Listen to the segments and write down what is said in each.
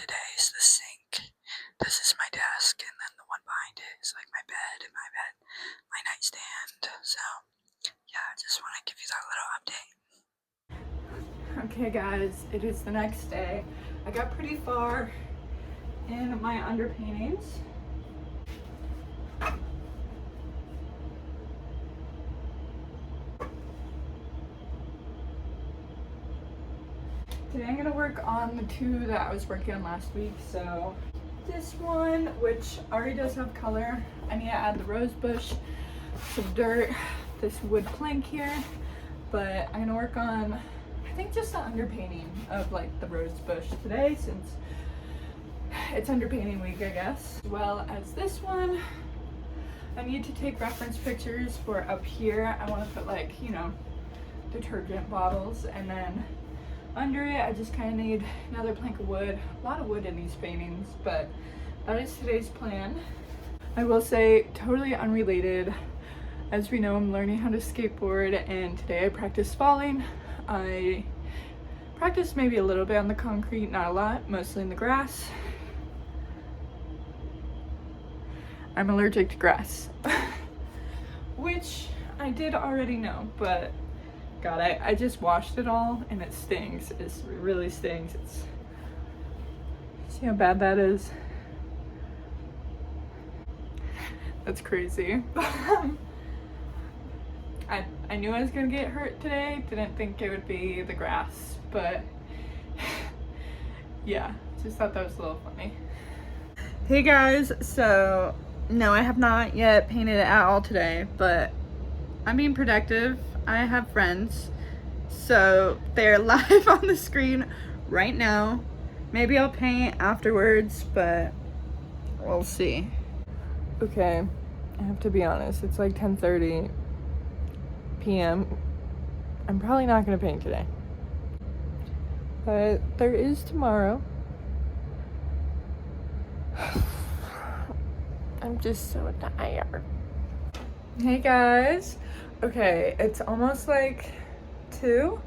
today is the sink. This is my desk, and then the one behind it is like my bed and my nightstand. So yeah, I just want to give you that little update. Okay guys, it is the next day. I got pretty far in my underpaintings. Today I'm gonna work on the two that I was working on last week. So this one, which already does have color, I need to add the rose bush, some dirt, this wood plank here, but I'm gonna work on, I think, just the underpainting of like the rose bush today, since it's underpainting week, I guess. As well as this one, I need to take reference pictures for up here. I want to put, like, you know, detergent bottles, and then under it I just kind of need another plank of wood. A lot of wood in these paintings, but that is today's plan. I will say, totally unrelated, as we know, I'm learning how to skateboard, and today I practiced falling. I practiced maybe a little bit on the concrete, not a lot, mostly in the grass. I'm allergic to grass, which I did already know, but God, I just washed it all and it stings. It really stings. See how bad that is? That's crazy. I knew I was gonna get hurt today. Didn't think it would be the grass, but yeah, just thought that was a little funny. Hey guys, so no, I have not yet painted it at all today, but I'm being productive. I have friends, so they're live on the screen right now. Maybe I'll paint afterwards, but we'll see. Okay, I have to be honest, it's like 10:30 p.m. I'm probably not gonna paint today, but there is tomorrow. I'm just so tired. Hey guys. Okay, it's almost like 2.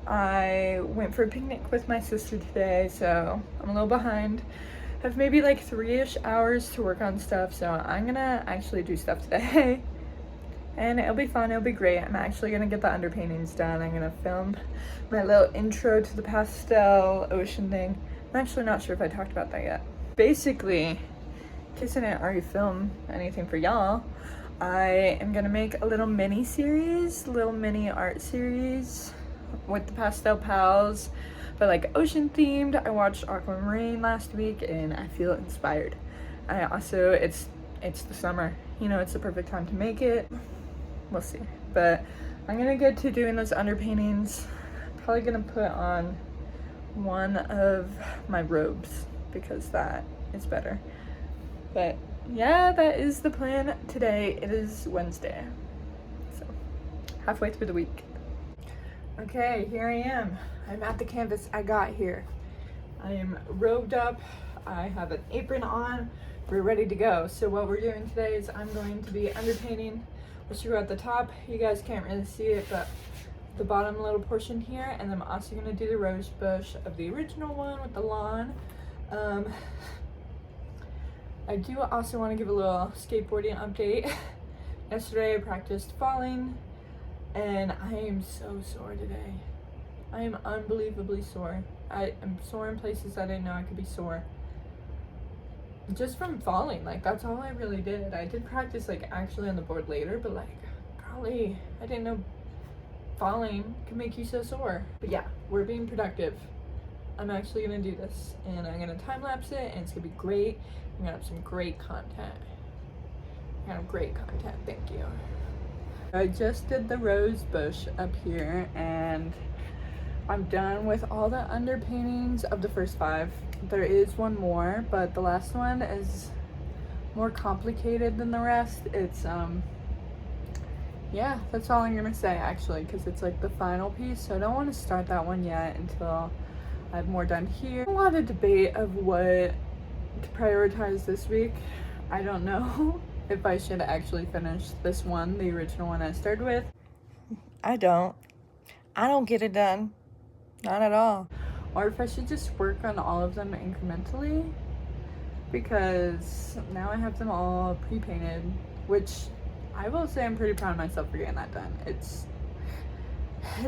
I went for a picnic with my sister today, so I'm a little behind. I have maybe like 3-ish hours to work on stuff, so I'm gonna actually do stuff today. And it'll be fun, it'll be great. I'm actually gonna get the underpaintings done. I'm gonna film my little intro to the pastel ocean thing. I'm actually not sure if I talked about that yet. Basically, in case I didn't already film anything for y'all, I am gonna make a little mini series, little mini art series with the Pastel Pals, but like ocean themed. I watched Aquamarine last week and I feel inspired. I also, it's the summer, you know, it's the perfect time to make it. We'll see, but I'm gonna get to doing those underpaintings. Probably gonna put on one of my robes because that is better. But yeah, that is the plan today. It is Wednesday, so halfway through the week. Okay, here I am. I'm at the canvas I got here. I am robed up. I have an apron on. We're ready to go. So what we're doing today is I'm going to be underpainting. We'll show at the top. You guys can't really see it, but the bottom little portion here, and I'm also going to do the rose bush of the original one with the lawn. I do also want to give a little skateboarding update. Yesterday I practiced falling and I am so sore today. I am unbelievably sore. I am sore in places I didn't know I could be sore. Just from falling, like that's all I really did. I did practice like actually on the board later, but like golly, I didn't know falling could make you so sore. But yeah, we're being productive. I'm actually gonna do this and I'm gonna time lapse it and it's gonna be great. I'm gonna have some great content. I'm gonna have great content, thank you. I just did the rose bush up here and I'm done with all the underpaintings of the first 5. There is one more, but the last one is more complicated than the rest. It's yeah, that's all I'm gonna say actually, because it's like the final piece, so I don't want to start that one yet until I have more done here. A lot of debate of what to prioritize this week. I don't know if I should actually finish this one, the original one I started with. I don't get it done, not at all. or if I should just work on all of them incrementally, because now I have them all pre-painted, which I will say I'm pretty proud of myself for getting that done. It's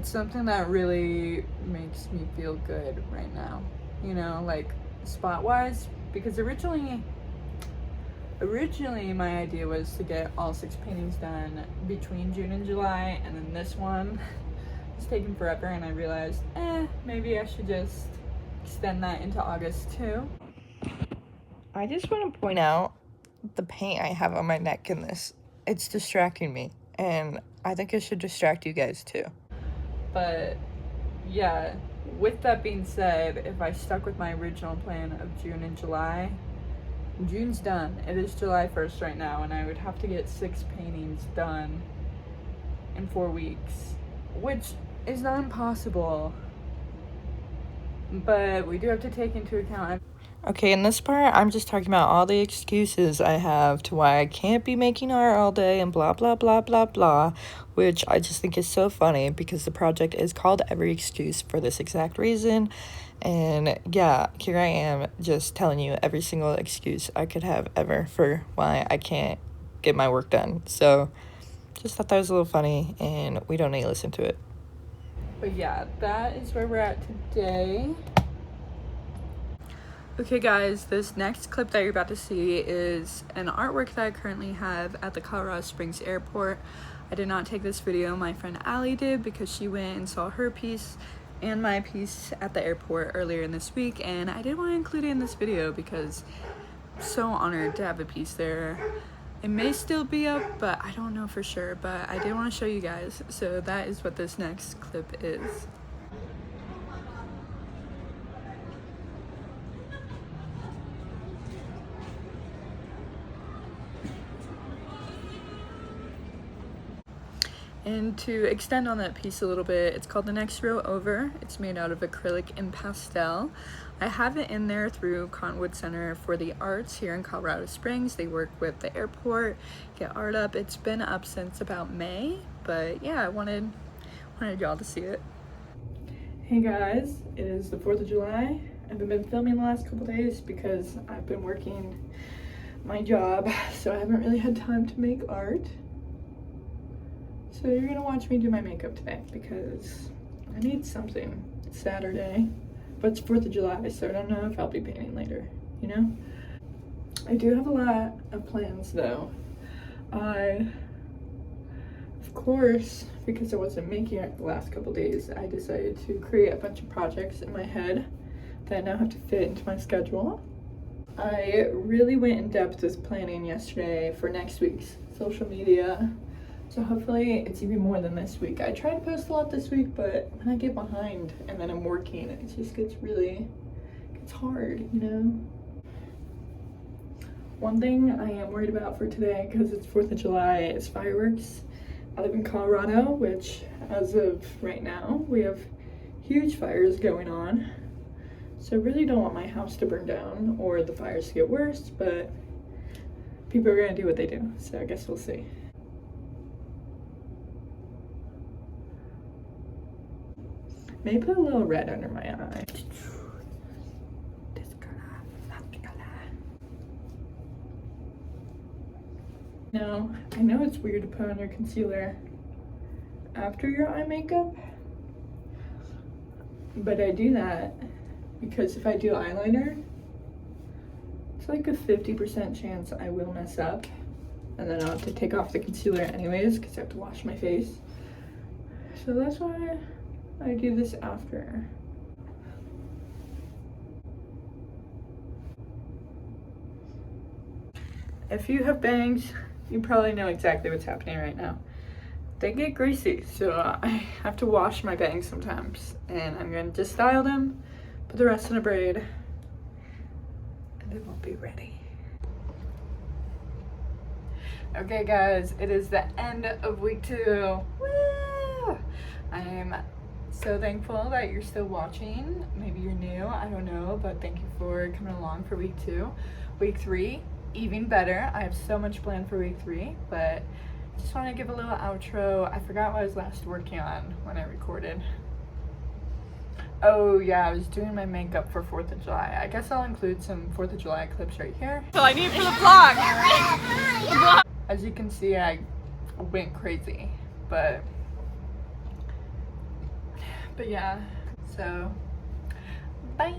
something that really makes me feel good right now, you know, like spot wise, because originally my idea was to get all 6 paintings done between June and July, and then this one is taking forever, and I realized maybe I should just extend that into August too. I just want to point out the paint I have on my neck in this. It's distracting me, and I think it should distract you guys too. But yeah, with that being said, if I stuck with my original plan of June and July, June's done. It is July 1st right now, and I would have to get 6 paintings done in 4 weeks, which is not impossible, but we do have to take into account. Okay, in this part, I'm just talking about all the excuses I have to why I can't be making art all day and blah, blah, blah, blah, blah, which I just think is so funny because the project is called Every Excuse for this exact reason. And yeah, here I am just telling you every single excuse I could have ever for why I can't get my work done. So just thought that was a little funny, and we don't need to listen to it. But yeah, that is where we're at today. Okay guys, this next clip that you're about to see is an artwork that I currently have at the Colorado Springs airport. I did not take this video, my friend Allie did, because she went and saw her piece and my piece at the airport earlier in this week, and I did want to include it in this video because I'm so honored to have a piece there. It may still be up, but I don't know for sure, but I did want to show you guys, so that is what this next clip is. And to extend on that piece a little bit, it's called The Next Row Over. It's made out of acrylic and pastel. I have it in there through Cottonwood Center for the Arts here in Colorado Springs. They work with the airport, get art up. It's been up since about May, but yeah, I wanted y'all to see it. Hey guys, it is the 4th of July. I haven't been filming the last couple days because I've been working my job, so I haven't really had time to make art. So you're gonna watch me do my makeup today because I need something. It's Saturday, but it's 4th of July, so I don't know if I'll be painting later, you know? I do have a lot of plans though. Of course, because I wasn't making art the last couple days, I decided to create a bunch of projects in my head that I now have to fit into my schedule. I really went in depth with planning yesterday for next week's social media. So hopefully it's even more than this week. I try to post a lot this week, but when I get behind and then I'm working, it just gets hard, you know? One thing I am worried about for today, because it's 4th of July, is fireworks. I live in Colorado, which as of right now, we have huge fires going on. So I really don't want my house to burn down or the fires to get worse, but people are gonna do what they do. So I guess we'll see. Maybe put a little red under my eye. Now, I know it's weird to put on your concealer after your eye makeup, but I do that because if I do eyeliner, it's like a 50% chance I will mess up, and then I'll have to take off the concealer anyways because I have to wash my face. So that's why I do this after. If you have bangs, you probably know exactly what's happening right now. They get greasy, so I have to wash my bangs sometimes. And I'm going to just style them, put the rest in a braid, and it won't be ready. Okay guys, it is the end of week 2. Woo! I'm so thankful that you're still watching. Maybe you're new, I don't know, but thank you for coming along for week 2. Week 3, even better. I have so much planned for week 3, but just want to give a little outro. I forgot what I was last working on when I recorded. Oh yeah, I was doing my makeup for 4th of July. I guess I'll include some 4th of July clips right here. So I need for the vlog. As you can see, I went crazy, but yeah, so bye.